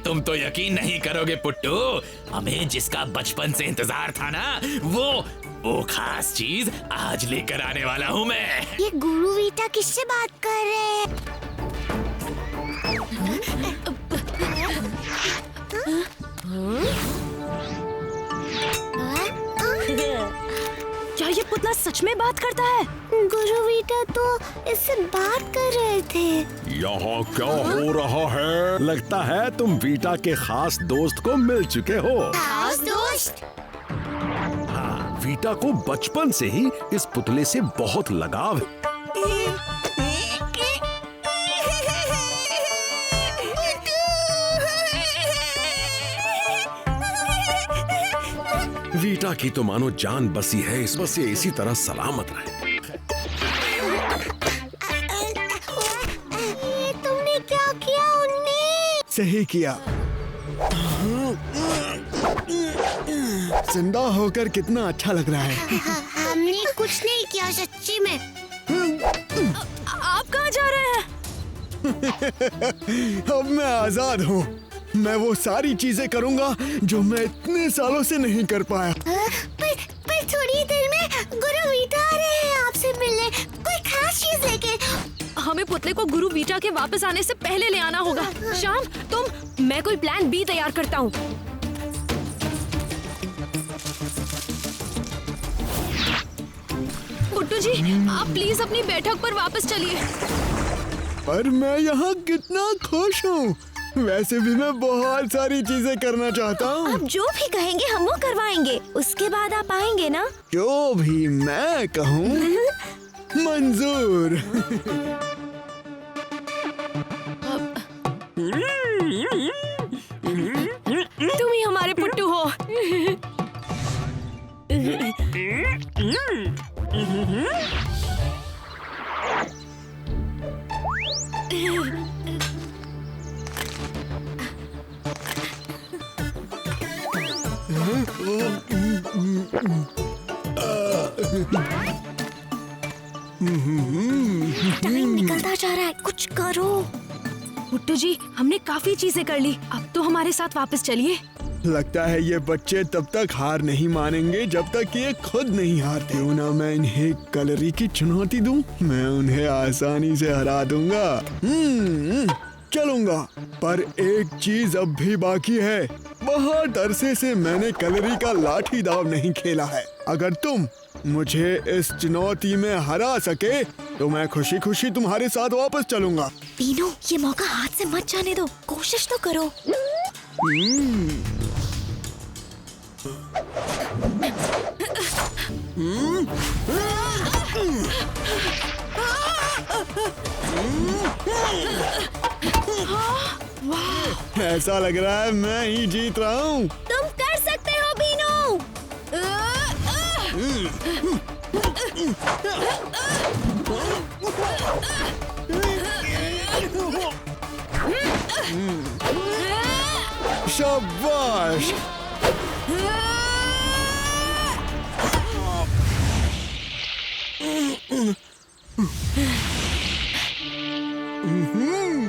तुम तो यकीन नहीं करोगे पुट्टू, हमें जिसका बचपन से इंतजार था ना, वो खास चीज आज लेकर आने वाला हूँ मैं। ये गुरु वीटा किससे बात कर रहे हैं? क्या ये पुतला सच में बात करता है? गुरु वीटा तो इससे बात कर रहे थे। यहाँ क्या हो रहा है? लगता है तुम वीटा के खास दोस्त को मिल चुके हो। खास दोस्त? हाँ, वीटा को बचपन से ही इस पुतले से बहुत लगाव है। वीटा की तो मानो जान बसी है, इस बस ये इसी तरह सलामत रहे। तुमने क्या किया उन्नी? सही किया। जिंदा होकर कितना अच्छा लग रहा है। हमने कुछ नहीं किया सच्ची में। आप कहाँ जा रहे हैं? अब मैं आजाद हूँ। मैं वो सारी चीजें करूँगा जो मैं इतने सालों से नहीं कर पाया। पर थोड़ी देर में गुरु वीटा आ रहे हैं आपसे मिलने, कोई खास चीज लेके। हमें पुतले को गुरु वीटा के वापस आने से पहले ले आना होगा। शाम, मैं कोई प्लान बी तैयार करता हूँ। पुट्टू जी, आप प्लीज अपनी बैठक पर वापस चलिए। पर मैं यहाँ कितना खुश हूँ। वैसे भी मैं बहुत सारी चीजें करना चाहता हूँ। आप जो भी कहेंगे हम वो करवाएंगे। उसके बाद आप आएंगे ना? जो भी मैं कहूँ मंजूर। तुम ही हमारे पुट्टू हो। टाइम निकलता जा रहा है, कुछ करो। पुट्टू जी, हमने काफी चीजें कर ली, अब तो हमारे साथ वापस चलिए। लगता है ये बच्चे तब तक हार नहीं मानेंगे जब तक ये खुद नहीं हारते। क्यों ना मैं इन्हें कलरी की चुनौती दूं? मैं उन्हें आसानी से हरा दूंगा। चलूंगा, पर एक चीज अब भी बाकी है। बहुत अरसे से मैंने कलरी का लाठी दाव नहीं खेला है। अगर तुम मुझे इस चुनौती में हरा सके तो मैं खुशी खुशी तुम्हारे साथ वापस चलूंगा। पीनू, ये मौका हाथ से मत जाने दो, कोशिश तो करो। ऐसा लग रहा है मैं ही जीत रहा हूँ। तुम कर सकते हो पीनू। शाबाश।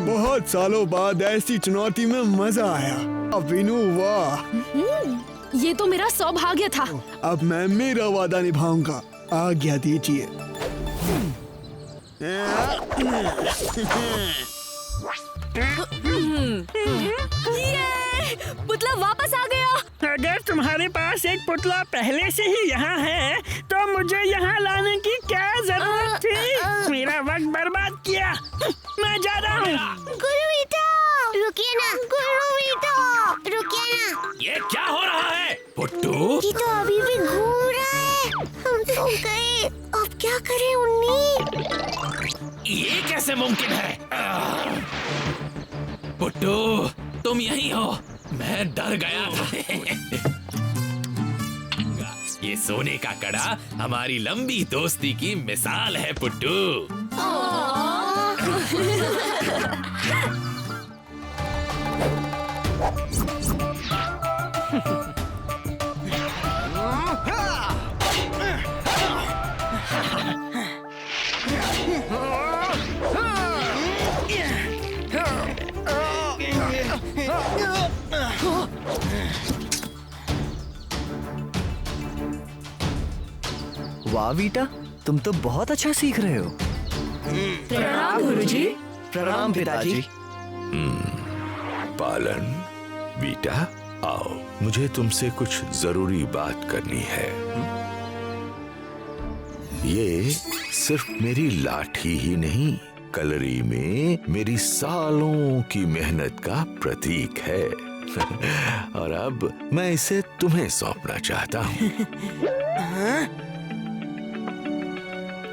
बहुत सालों बाद ऐसी चुनौती में मजा आया। अभिनू, वाह। ये तो मेरा सौभाग्य था। अब मैं मेरा वादा निभाऊंगा। आज्ञा दीजिए। ये पुतला वापस आ गया। अगर तुम्हारे पास एक पुतला पहले से ही यहाँ है तो मुझे यहाँ लाने की क्या जरूरत थी? मेरा वक्त बर्बाद किया। मैं जा रहा हूँ। गुरु वीटा, रुकिए ना। गुरु वीटा, रुकिए ना। ये क्या हो रहा है पुट्टू? ये तो अभी भी घूम रहा है। हम तो गए, अब क्या करें उन्नी? ये कैसे मुमकिन है? पुट्टू, तुम यहीं हो? मैं डर गया था। ये सोने का कड़ा हमारी लंबी दोस्ती की मिसाल है पुट्टू। वाह वीटा, तुम तो बहुत अच्छा सीख रहे हो। प्रणाम गुरुजी। प्रणाम पिताजी। पालन, बेटा आओ, मुझे तुमसे कुछ जरूरी बात करनी है। ये सिर्फ मेरी लाठी ही नहीं, कलरी में मेरी सालों की मेहनत का प्रतीक है। और अब मैं इसे तुम्हें सौंपना चाहता हूँ।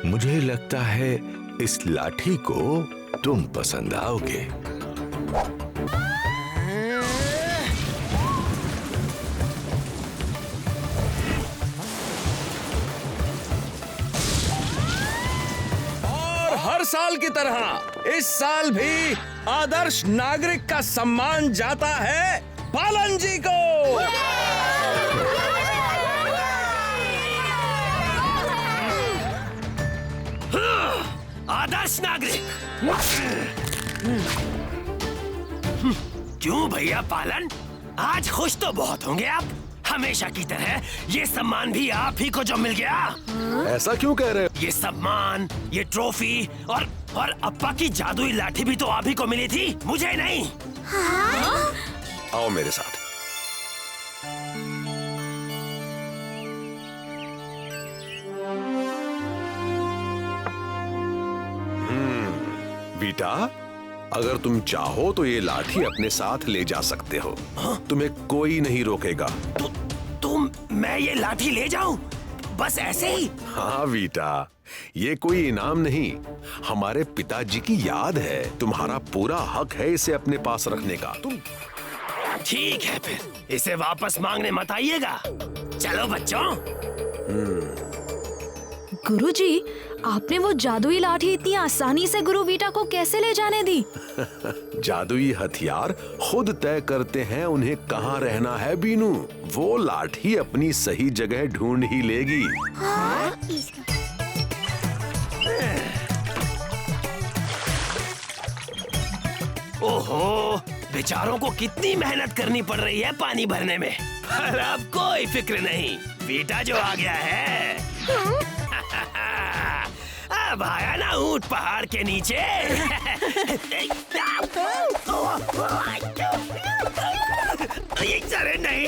मुझे लगता है इस लाठी को तुम पसंद आओगे। और हर साल की तरह इस साल भी आदर्श नागरिक का सम्मान जाता है पालन जी को। आदर्श नागरिक। क्यों भैया पालन, आज खुश तो बहुत होंगे आप। हमेशा की तरह ये सम्मान भी आप ही को जो मिल गया। ऐसा क्यों कह रहे हो? ये सम्मान, ये ट्रॉफी और अप्पा की जादुई लाठी भी तो आप ही को मिली थी, मुझे नहीं। आओ मेरे साथ। बेटा, अगर तुम चाहो तो ये लाठी अपने साथ ले जा सकते हो। तुम्हें कोई नहीं रोकेगा। तुम मैं ये लाठी ले जाऊं बस ऐसे ही? हाँ बेटा, ये कोई इनाम नहीं, हमारे पिताजी की याद है। तुम्हारा पूरा हक है इसे अपने पास रखने का। तुम ठीक है, फिर इसे वापस मांगने मत आइएगा। चलो बच्चों। गुरुजी, आपने वो जादुई लाठी इतनी आसानी से गुरु वीटा को कैसे ले जाने दी? जादुई हथियार खुद तय करते हैं उन्हें कहाँ रहना है बीनू। वो लाठी अपनी सही जगह ढूंढ ही लेगी। ओहो, बेचारों को कितनी मेहनत करनी पड़ रही है पानी भरने में। पर अब कोई फिक्र नहीं, बेटा जो आ गया है। अब आया ना ऊंट पहाड़ के नीचे। अरे नहीं।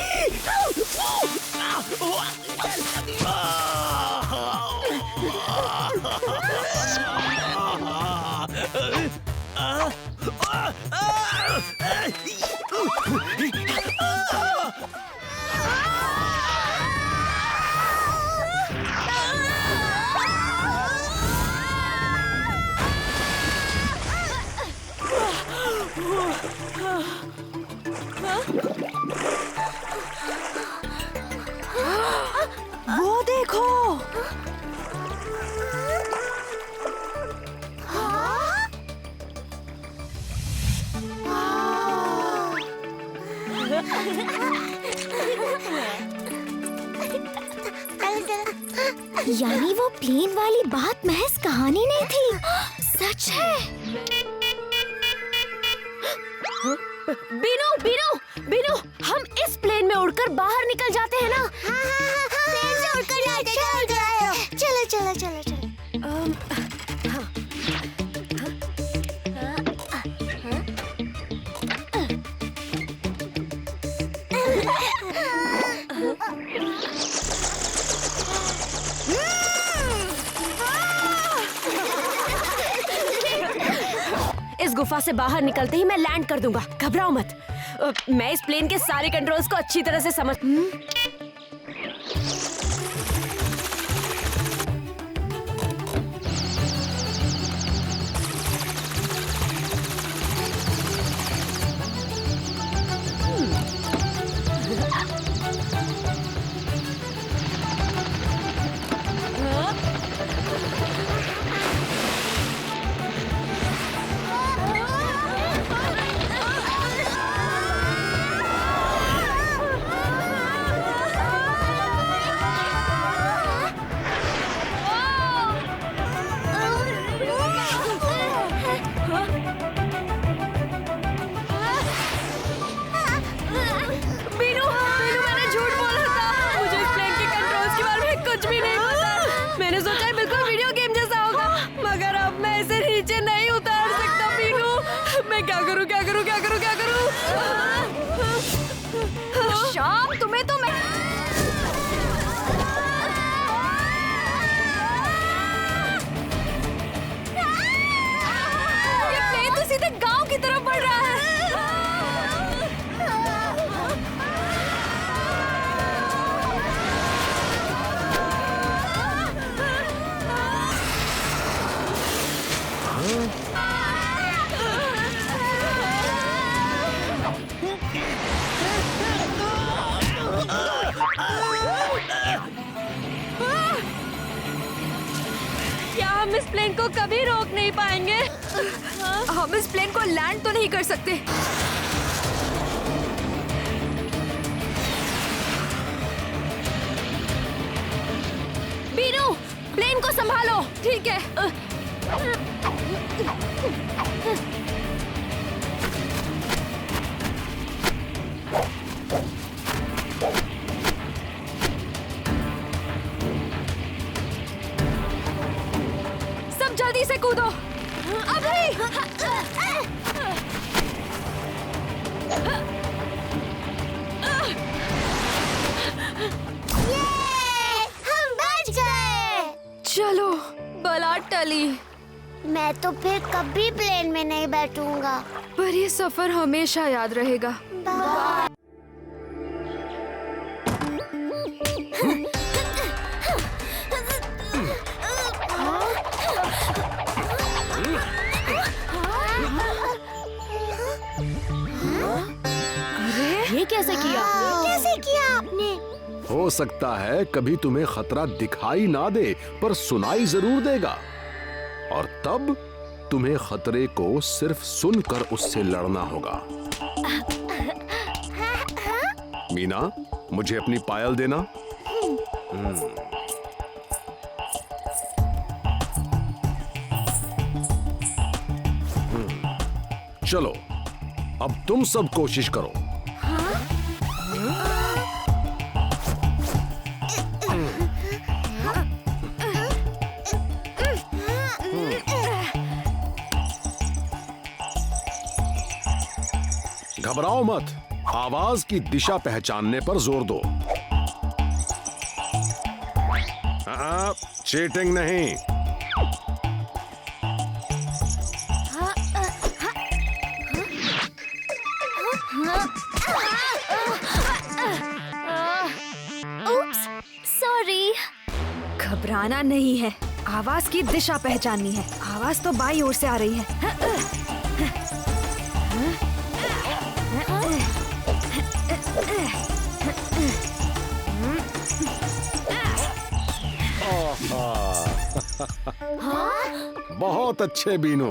वो देखो। यानी वो प्लेन वाली बात महज कहानी नहीं थी, सच है। बीनू, बीनू, बीनू, हम इस प्लेन में उड़कर बाहर निकल जाते हैं ना? प्लेन से उड़कर जाते। चलो चलो चलो चलो। इस गुफा से बाहर निकलते ही मैं लैंड कर दूंगा, घबराओ मत। मैं इस प्लेन के सारे कंट्रोल्स को अच्छी तरह से समझ। मैं क्या करूं क्या करूं क्या करूं क्या करूं? शाम तुम्हें तो मैं ये प्लेन तो सीधे गांव की तरफ बढ़ रहा है। क्या हम इस प्लेन को कभी रोक नहीं पाएंगे? हम इस प्लेन को लैंड तो नहीं कर सकते। बीनू, प्लेन को संभालो। ठीक है। सब जल्दी से कूदो। अभी। हम बच गए। चलो, बला टली। मैं तो फिर कभी प्लेन में नहीं बैठूंगा। पर ये सफर हमेशा याद रहेगा। बाय। ये कैसे किया? कैसे किया आपने? हो सकता है कभी तुम्हें खतरा दिखाई ना दे पर सुनाई जरूर देगा, और तब तुम्हें खतरे को सिर्फ सुनकर उससे लड़ना होगा। मीना, मुझे अपनी पायल देना। चलो, अब तुम सब कोशिश करो। घबराओ मत, आवाज की दिशा पहचानने पर जोर दो। हाँ, चीटिंग नहीं। Oops, sorry. घबराना नहीं है, आवाज की दिशा पहचाननी है। आवाज तो बाई ओर से आ रही है। बहुत अच्छे बीनू।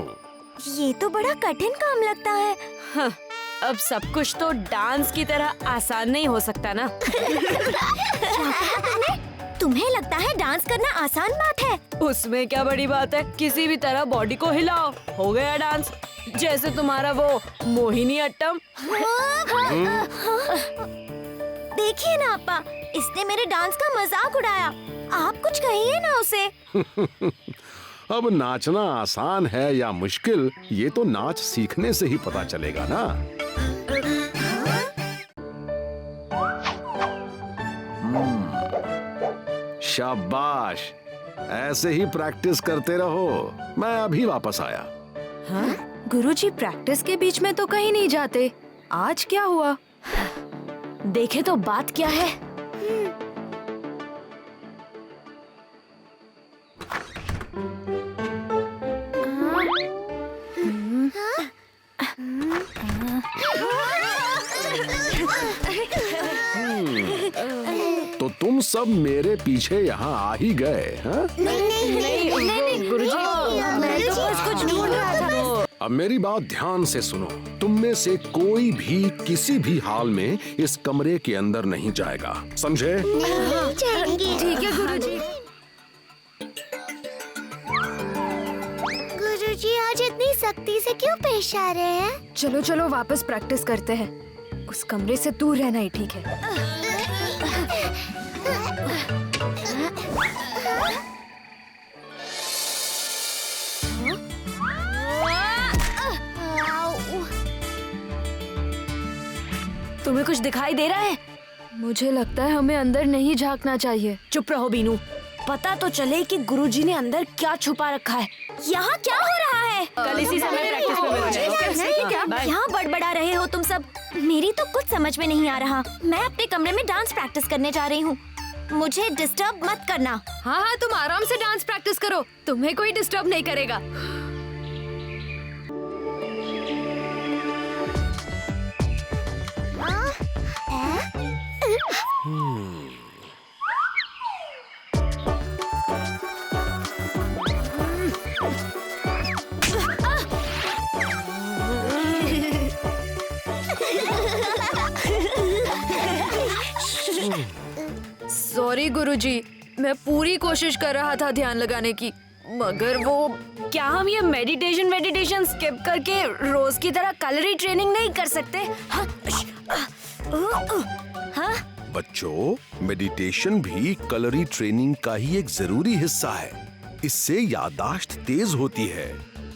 ये तो बड़ा कठिन काम लगता है। हाँ, अब सब कुछ तो डांस की तरह आसान नहीं हो सकता ना। तुम्हें लगता है डांस करना आसान बात है? उसमें क्या बड़ी बात है, किसी भी तरह बॉडी को हिलाओ, हो गया डांस। जैसे तुम्हारा वो मोहिनी अट्टम। देखिए ना अपा, इसने मेरे डांस का मजाक उड़ाया। आप कुछ कहिए ना उसे। अब नाचना आसान है या मुश्किल, ये तो नाच सीखने से ही पता चलेगा ना। शाबाश, ऐसे ही प्रैक्टिस करते रहो। मैं अभी वापस आया। हाँ? गुरुजी प्रैक्टिस के बीच में तो कहीं नहीं जाते। आज क्या हुआ? देखे तो बात क्या है। तो तुम सब मेरे पीछे यहाँ आ ही गए, हाँ? नहीं गुरुजी, मैं तो बस कुछ ढूंढ रहा था। अब मेरी बात ध्यान से सुनो। तुम में से कोई भी किसी भी हाल में इस कमरे के अंदर नहीं जाएगा, समझे? ठीक है गुरुजी। गुरुजी आज इतनी सख्ती से क्यों पेश आ रहे हैं? चलो चलो वापस प्रैक्टिस करते हैं। उस कमरे से दूर रहना ही ठीक है। तुम्हें कुछ दिखाई दे रहा है? मुझे लगता है हमें अंदर नहीं झांकना चाहिए। चुप रहो बीनू, पता तो चले कि गुरुजी ने अंदर क्या छुपा रखा है। यहाँ क्या हो रहा है? कल इसी समय प्रैक्टिस में मिलेंगे। यहाँ बड़बड़ा रहे हो तुम सब। मेरी तो कुछ समझ में नहीं आ रहा। मैं अपने कमरे में डांस प्रैक्टिस करने जा रही हूँ। मुझे डिस्टर्ब मत करना। हाँ हाँ, तुम आराम से डांस प्रैक्टिस करो, तुम्हें कोई डिस्टर्ब नहीं करेगा। सॉरी गुरुजी, मैं पूरी कोशिश कर रहा था ध्यान लगाने की, मगर वो क्या हम ये मेडिटेशन स्किप करके रोज की तरह कैलोरी ट्रेनिंग नहीं कर सकते? हाँ? बच्चों, मेडिटेशन भी कैलोरी ट्रेनिंग का ही एक जरूरी हिस्सा है। इससे याददाश्त तेज होती है।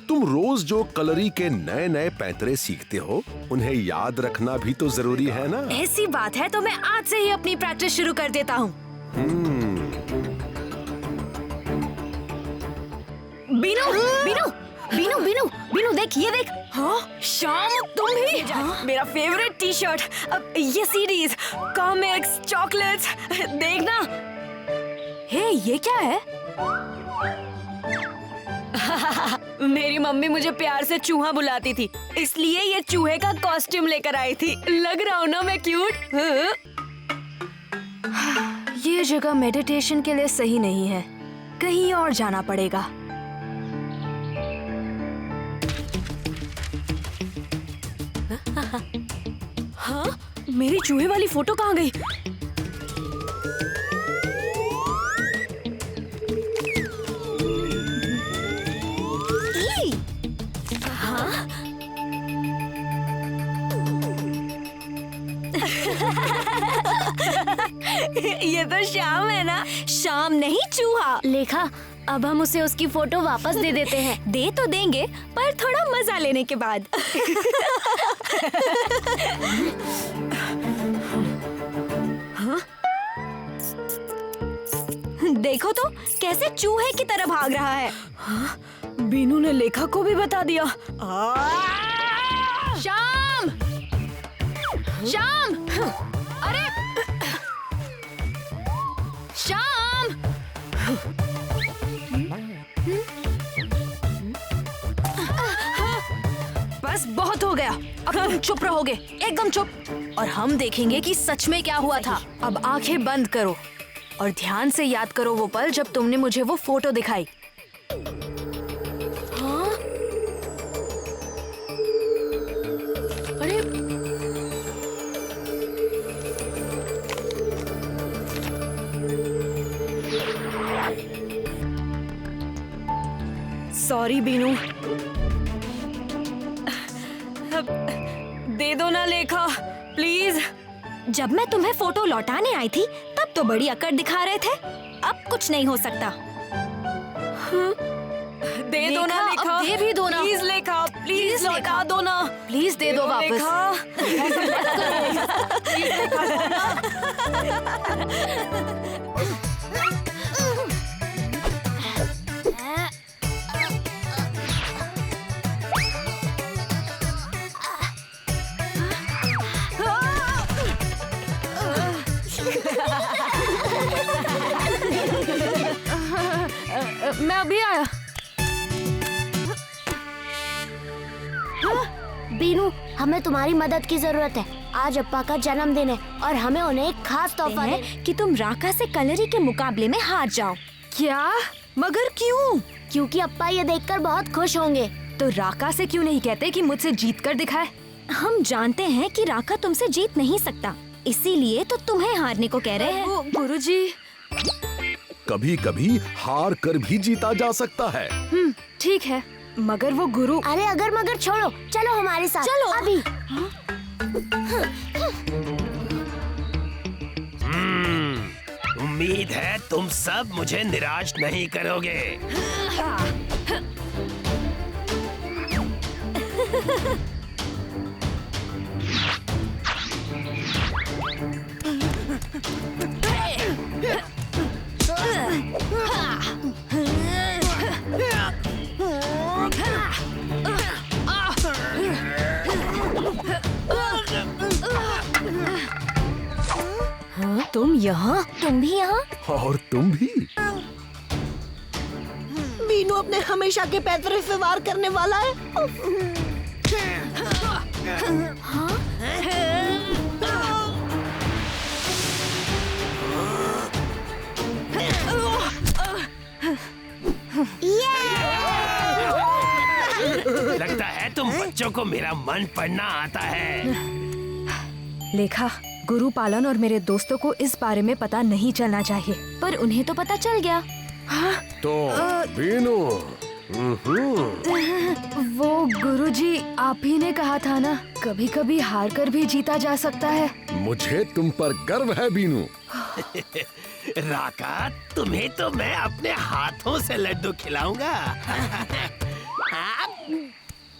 तुम रोज जो कैलोरी के नए नए पैंतरे सीखते हो, उन्हें याद रखना भी तो जरूरी है ना? ऐसी बात है तो मैं आज से ही अपनी प्रैक्टिस शुरू कर देता हूँ। बीनू, बीनू, बीनू, बीनू, बीनू, देख, ये देख। हाँ, श्याम, तुम भी? हाँ? मेरा फेवरेट टी शर्ट, अब ये सीरीज, कॉमिक्स, चॉकलेट्स, देखना। हे, ये क्या है? मेरी मम्मी मुझे प्यार से चूहा बुलाती थी, इसलिए ये चूहे का कॉस्ट्यूम लेकर आई थी। लग रहा हूँ ना मैं क्यूट? ये जगह मेडिटेशन के लिए सही नहीं है, कहीं और जाना पड़ेगा। हाँ? मेरी चूहे वाली फोटो कहाँ गई? हाँ? ये तो श्याम है ना? शाम नहीं, चूहा। लेखा, अब हम उसे उसकी फोटो वापस दे देते हैं। दे तो देंगे, पर थोड़ा मजा लेने के बाद। हाँ? देखो तो कैसे चूहे की तरह भाग रहा है। हाँ? बीनू ने लेखा को भी बता दिया। श्याम! श्याम! अरे! श्याम! बस बहुत हो गया, अब तुम चुप रहोगे, एकदम चुप। और हम देखेंगे कि सच में क्या हुआ था। अब आंखें बंद करो और ध्यान से याद करो वो पल जब तुमने मुझे वो फोटो दिखाई। हाँ? अरे, सॉरी बीनू, दे दो ना लेखा, प्लीज। जब मैं तुम्हें फोटो लौटाने आई थी, तब तो बड़ी अकड़ दिखा रहे थे। अब कुछ नहीं हो सकता। दे दो ना लेखा, अब दे भी दो ना। प्लीज लेखा, प्लीज लौटा दो ना। प्लीज दे दो वापस। मैं अभी आया। बीनू, हमें तुम्हारी मदद की जरूरत है। आज अप्पा का जन्मदिन है और हमें उन्हें एक खास तोहफा है कि तुम राका से कलरी के मुकाबले में हार जाओ। क्या? मगर क्यों? क्योंकि अप्पा ये देखकर बहुत खुश होंगे। तो राका से क्यों नहीं कहते कि मुझसे जीत कर दिखाए? हम जानते हैं कि राका तुमसे जीत नहीं सकता, इसीलिए तो तुम्हें हारने को कह रहे हैं। गुरुजी, कभी कभी हार कर भी जीता जा सकता है। ठीक है, मगर वो गुरु। अरे अगर मगर छोड़ो, चलो हमारे साथ। चलो अभी। उम्मीद है तुम सब मुझे निराश नहीं करोगे। तुम यहाँ? तुम भी यहाँ? और तुम भी? बीनू अपने हमेशा के पैतरे पे वार करने वाला है। लगता है तुम बच्चों को मेरा मन पढ़ना आता है। लेखा, गुरु पालन और मेरे दोस्तों को इस बारे में पता नहीं चलना चाहिए। पर उन्हें तो पता चल गया। तो बीनू, वो गुरुजी, आप ही ने कहा था ना, कभी कभी हार कर भी जीता जा सकता है। मुझे तुम पर गर्व है बीनू। राका, तुम्हें तो मैं अपने हाथों से लड्डू खिलाऊंगा।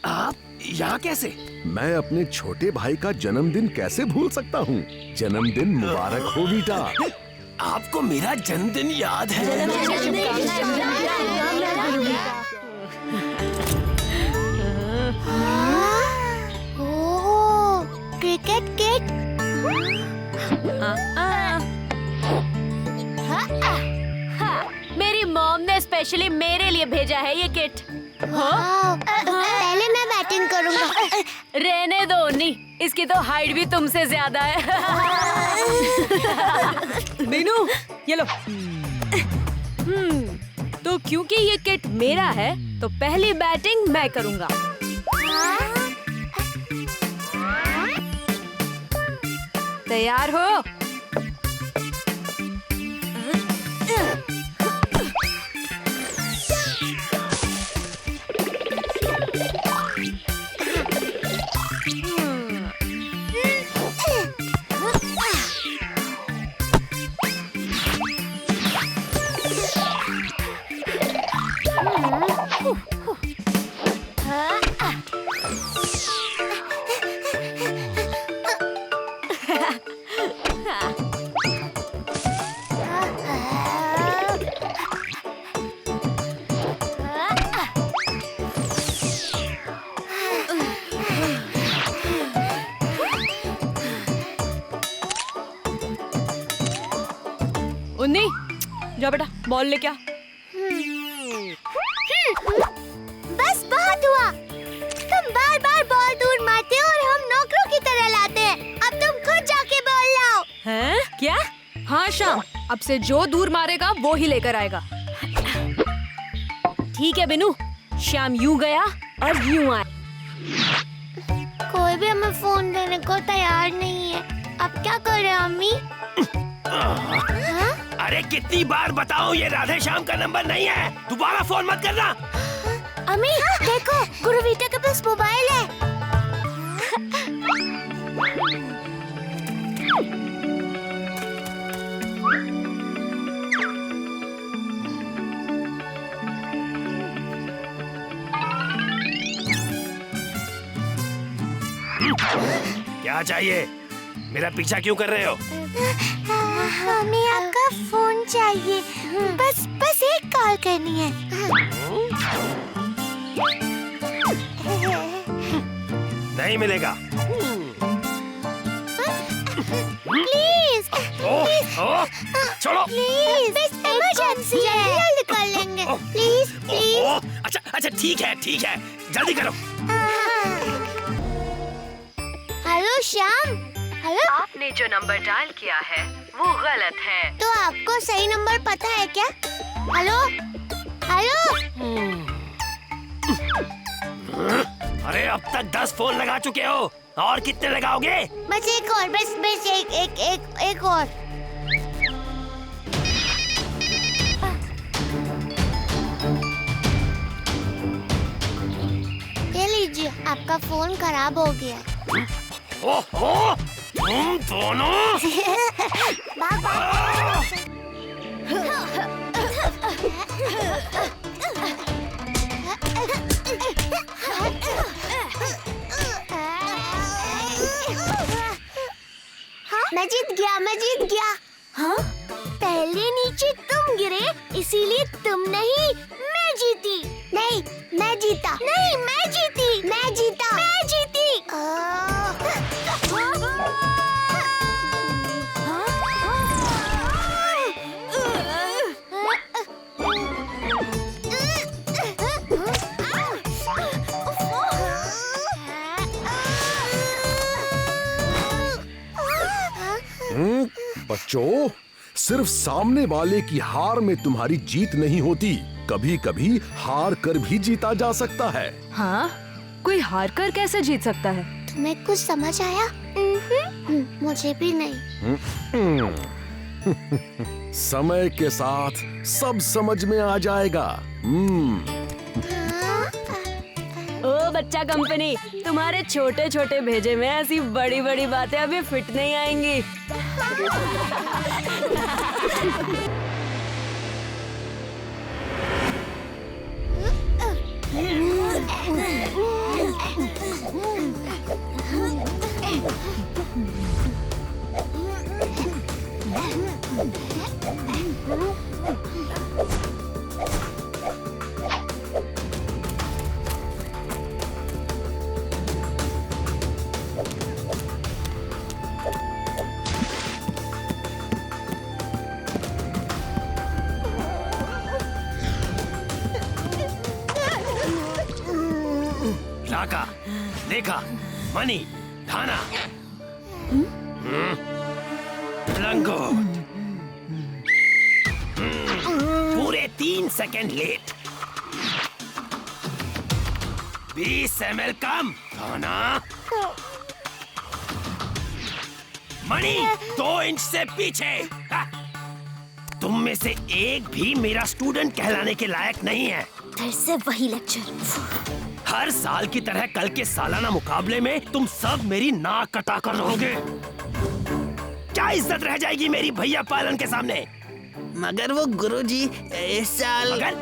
आप यहाँ कैसे? मैं अपने छोटे भाई का जन्मदिन कैसे भूल सकता हूँ? जन्मदिन मुबारक हो बेटा। आपको मेरा जन्मदिन याद है? ओह, क्रिकेट किट। मेरी मॉम ने स्पेशली मेरे लिए भेजा है ये किट। पहले मैं बैटिंग करूंगा। रहने दो उन्नी, इसकी तो हाइट भी तुमसे ज्यादा है। बीनू, ये लो। तो क्योंकि ये किट मेरा है, तो पहली बैटिंग मैं करूंगा। तैयार हो? उन्नी, जाओ बेटा, बॉल लेके आ। बस बहुत हुआ। तुम बार बार बॉल दूर मारते हो और हम नौकरों की तरह लाते हैं। अब तुम खुद जाके बॉल लाओ। हैं? क्या? हाँ श्याम, अब से जो दूर मारेगा वो ही लेकर आएगा। ठीक है बिनू, श्याम यूं गया और यूं आया। कोई भी हमें फोन देने को तैयार नहीं है। अब क्या करें अम्मी? अरे कितनी बार बताऊं, ये राधे श्याम का नंबर नहीं है। दोबारा फोन मत करना। अम्मी देखो, गुरुवीटा के पास मोबाइल है। क्या चाहिए? मेरा पीछा क्यों कर रहे हो? हमें आपका फोन चाहिए। बस एक कॉल करनी है। नहीं मिलेगा। प्लीज छोड़ो। प्लीज, इमरजेंसी है। जल्दी कर लेंगे। Please please. अच्छा ठीक है जल्दी करो। हेलो श्याम। हेलो, आपने जो नंबर डायल किया है वो गलत है। तो आपको सही नंबर पता है क्या? Hello hello. अरे अब तक 10 फोन लगा चुके हो, और कितने लगाओगे? बस एक और, बस एक और। ये लीजिए, आपका फोन खराब हो गया। ओहो, तुम दोनों। मैं जीत गया। हाँ? पहले नीचे तुम गिरे, इसीलिए तुम नहीं, मैं जीती। नहीं, मैं जीता। नहीं, मैं जीती। मैं जीता। मैं जीती। बच्चों, सिर्फ सामने वाले की हार में तुम्हारी जीत नहीं होती, कभी कभी हार कर भी जीता जा सकता है। हाँ? कोई हार कर कैसे जीत सकता है? तुम्हें कुछ समझ आया? मुझे भी नहीं। समय के साथ सब समझ में आ जाएगा। ओ बच्चा कंपनी, तुम्हारे छोटे छोटे भेजे में ऐसी बड़ी बड़ी बातें अभी फिट नहीं आएंगी। राका, लेखा, मनी, थाना, लंगोट, पूरे 3 सेकंड लेट। 20 ml कम, थाना। मनी 2 इंच से पीछे। तुम में से एक भी मेरा स्टूडेंट कहलाने के लायक नहीं है। फिर से वही लेक्चर। हर साल की तरह कल के सालाना मुकाबले में तुम सब मेरी नाक कटा कर रहोगे। क्या इज्जत रह जाएगी मेरी भैया पालन के सामने? मगर वो गुरुजी इस साल मगर?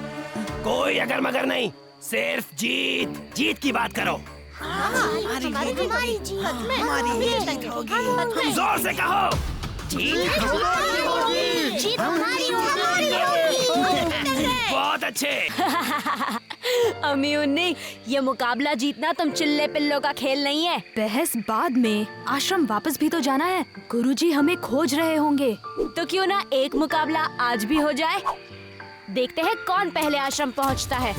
कोई अगर मगर नहीं, सिर्फ जीत की बात करो। हमारी जीत होगी। जोर से कहो, जीत हमारी होगी। बहुत अच्छे। अम्मी उन्नी, ये मुकाबला जीतना तुम चिल्ले पिल्लों का खेल नहीं है। बहस बाद में, आश्रम वापस भी तो जाना है। गुरुजी हमें खोज रहे होंगे। तो क्यों ना एक मुकाबला आज भी हो जाए। देखते हैं कौन पहले आश्रम पहुंचता है।